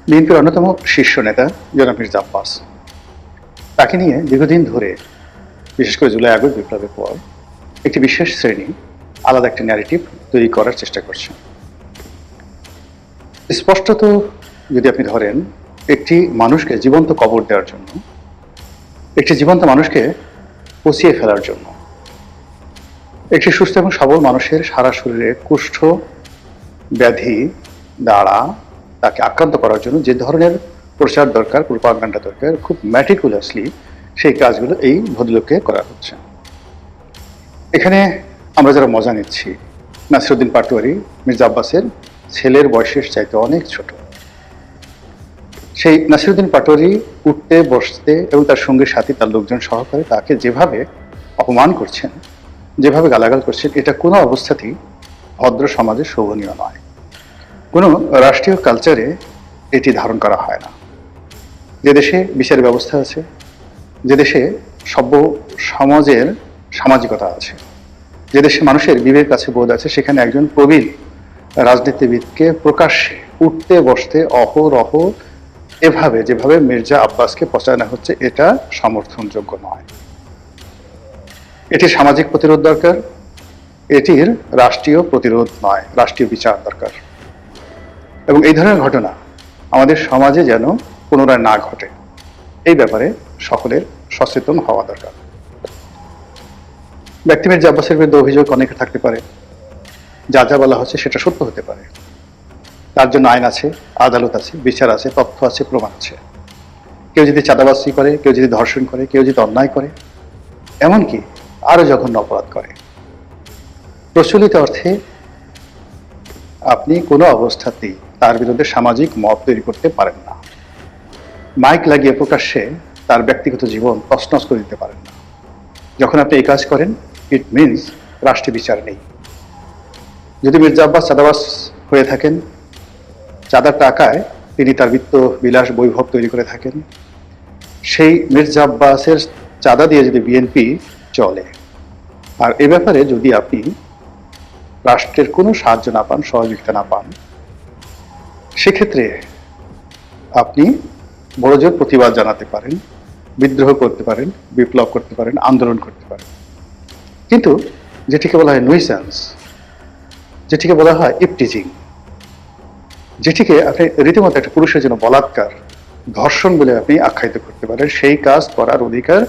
বিএনপির অন্যতম শীর্ষ নেতা জনাব মির্জা আব্বাস, তাকে নিয়ে দীর্ঘদিন ধরে, বিশেষ করে জুলাই আগস্ট বিপ্লবের পর, একটি বিশেষ শ্রেণী আলাদা একটি ন্যারেটিভ তৈরি করার চেষ্টা করছে। স্পষ্টত যদি আপনি ধরেন, একটি মানুষকে জীবন্ত কবর দেওয়ার জন্য, একটি জীবন্ত মানুষকে পচিয়ে ফেলার জন্য, একটি সুস্থ এবং সবল মানুষের সারা শরীরে কুষ্ঠ ব্যাধি দ্বারা তাকে আক্রান্ত করার জন্য যে ধরনের প্রচার দরকার, প্রোপাগান্ডা দরকার, খুব ম্যাটিকুলাসলি সেই কাজগুলো এই ভদ্রলোককে করা হচ্ছে। এখানে আমরা যারা মজা নিচ্ছি, নাসিরউদ্দিন পাটোয়ারি মির্জা আব্বাসের ছেলের বয়সের চাইতে অনেক ছোট। সেই নাসিরউদ্দিন পাটোয়ারি উঠতে বসতে এবং তার সঙ্গে সাথী তার লোকজন সহকারে তাকে যেভাবে অপমান করছেন, যেভাবে গালাগাল করছেন, এটা কোনো অবস্থাতেই ভদ্র সমাজে শোভনীয় নয়। কোনো রাষ্ট্রীয় কালচারে এটি ধারণ করা হয় না। যে দেশে বিচার ব্যবস্থা আছে, যে দেশে সভ্য সমাজের সামাজিকতা আছে, যে দেশে মানুষের বিবেক আছে, বোধ আছে, সেখানে একজন প্রবীণ রাজনীতিবিদকে প্রকাশ্যে উঠতে বসতে অহরহ এভাবে যেভাবে মির্জা আব্বাসকে পচানো হচ্ছে, এটা সমর্থনযোগ্য নয়। এটির সামাজিক প্রতিরোধ দরকার, এটির রাষ্ট্রীয় প্রতিরোধ নয়, রাষ্ট্রীয় বিচার দরকার। এবং এই ধরনের ঘটনা আমাদের সমাজে যেন পুনরায় না ঘটে, এই ব্যাপারে সকলের সচেতন হওয়া দরকার। ব্যক্তি মির্জা আব্বাসের বিরুদ্ধে অভিযোগ অনেকে থাকতে পারে, যা যা বলা হচ্ছে সেটা সত্য হতে পারে। তার জন্য আইন আছে, আদালত আছে, বিচার আছে, তথ্য আছে, প্রমাণ আছে। কেউ যদি চাঁদাবাজি করে, কেউ যদি ধর্ষণ করে, কেউ যদি অন্যায় করে, এমনকি আরো জঘন্য অপরাধ করে, প্রচলিত অর্থে আপনি কোনো অবস্থাতেই তার বিরুদ্ধে সামাজিক মত তৈরি করতে পারেন না। মাইক লাগিয়ে প্রকাশ্যে তার ব্যক্তিগত জীবন তছনছ করে দিতে পারেন না। যখন আপনি এই কাজ করেন, ইট মিনস রাষ্ট্রীয় বিচার নেই। যদি মির্জা আব্বাস চাঁদাবাজ হয়ে থাকেন, চাঁদার টাকায় তিনি তার বিত্ত বিলাস বৈভব তৈরি করে থাকেন, সেই মির্জা আব্বাসের চাঁদা দিয়ে যদি বিএনপি চলে, আর এ ব্যাপারে যদি আপনি রাষ্ট্রের কোনো সাহায্য না পান, সহযোগিতা না পান, সেক্ষেত্রে আপনি বড়জোর প্রতিবাদ জানাতে পারেন, বিদ্রোহ করতে পারেন, বিপ্লব করতে পারেন, আন্দোলন করতে পারেন। কিন্তু যেটিকে বলা হয় নুইসেন্স, যেটিকে বলা হয় ইপটিজিং, যেটিকে আপনি রীতিমতো একটা পুরুষের জন্য বলাৎকার, ধর্ষণ বলে আপনি আখ্যায়িত করতে পারেন, সেই কাজ করার অধিকার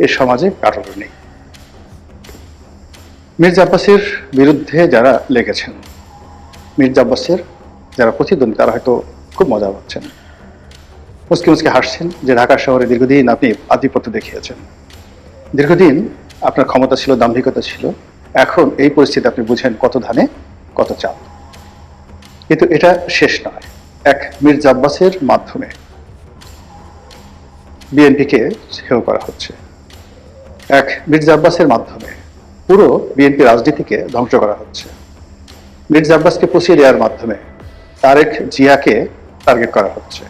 এ সমাজে কারোর নেই। মির্জা আব্বাসের বিরুদ্ধে যারা লেগেছেন, মির্জা আব্বাসের যারা প্রতিদ্বন্দ্বী, তারা হয়তো খুব মজা পাচ্ছেন, মুচকি মুচকি হাসছেন যে ঢাকা শহরে দীর্ঘদিন আপনি আধিপত্য দেখিয়েছেন, দীর্ঘদিন আপনার ক্ষমতা ছিল, দাম্ভিকতা ছিল, এখন এই পরিস্থিতি আপনি বুঝেন কত ধানে কত চাল। কিন্তু এটা শেষ নয়। এক মির্জা আব্বাসের মাধ্যমে বিএনপিকে হেয় করা হচ্ছে, এক মির্জা আব্বাসের মাধ্যমে পুরো বিএনপি রাজনীতিকে ধ্বংস করা হচ্ছে। মির্জা আব্বাসকে পচিয়ে দেওয়ার মাধ্যমে তারেক জিয়াকে টার্গেট করা হচ্ছে,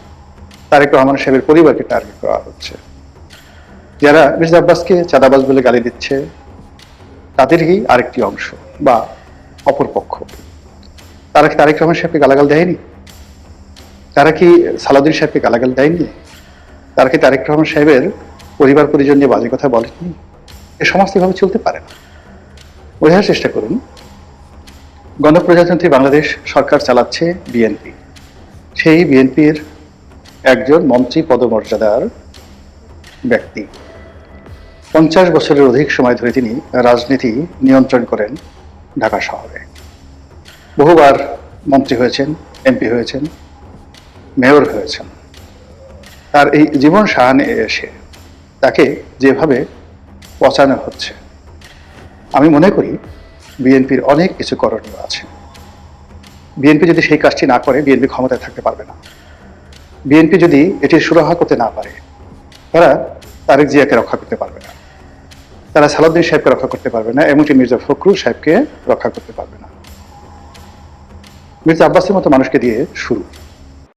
তারেক রহমান সাহেবের পরিবারকে টার্গেট করা হচ্ছে। যারা মির্জা আব্বাসকে চাঁদাবাজ বলে গালি দিচ্ছে, তাদেরই আরেকটি অংশ বা অপরপক্ষ। তারা কি তারেক রহমান সাহেবকে গালাগাল দেয়নি? তারা কি সালাউদ্দিন সাহেবকে গালাগাল দেয়নি? তারা কি তারেক রহমান সাহেবের পরিবার পরিজন নিয়ে বাজে কথা বলেননি? এ সমাজ এভাবে চলতে পারে না। বোঝার চেষ্টা করুন, গণপ্রজাতন্ত্রী বাংলাদেশ সরকার চালাচ্ছে বিএনপি। সেই বিএনপির একজন মন্ত্রী পদমর্যাদার ব্যক্তি 50 বছরের অধিক সময় ধরে তিনি রাজনীতি নিয়ন্ত্রণ করেন ঢাকা শহরে। বহুবার মন্ত্রী হয়েছেন, এমপি হয়েছেন, মেয়র হয়েছেন। তার এই জীবন সাহানে এসে তাকে যেভাবে পচানো হচ্ছে, আমি মনে করি বিএনপির অনেক কিছু করণীয় আছে। বিএনপি যদি সেই কাজটি না করে, বিএনপি ক্ষমতায় থাকতে পারবে না। বিএনপি যদি এটি সুরাহা করতে না পারে, তারা তারেক জিয়াকে রক্ষা করতে পারবে না, তারা সালাউদ্দিন সাহেবকে রক্ষা করতে পারবে না, এমনকি মির্জা ফখরুল সাহেবকে রক্ষা করতে পারবে না। মির্জা আব্বাসের মতো মানুষকে দিয়ে শুরু।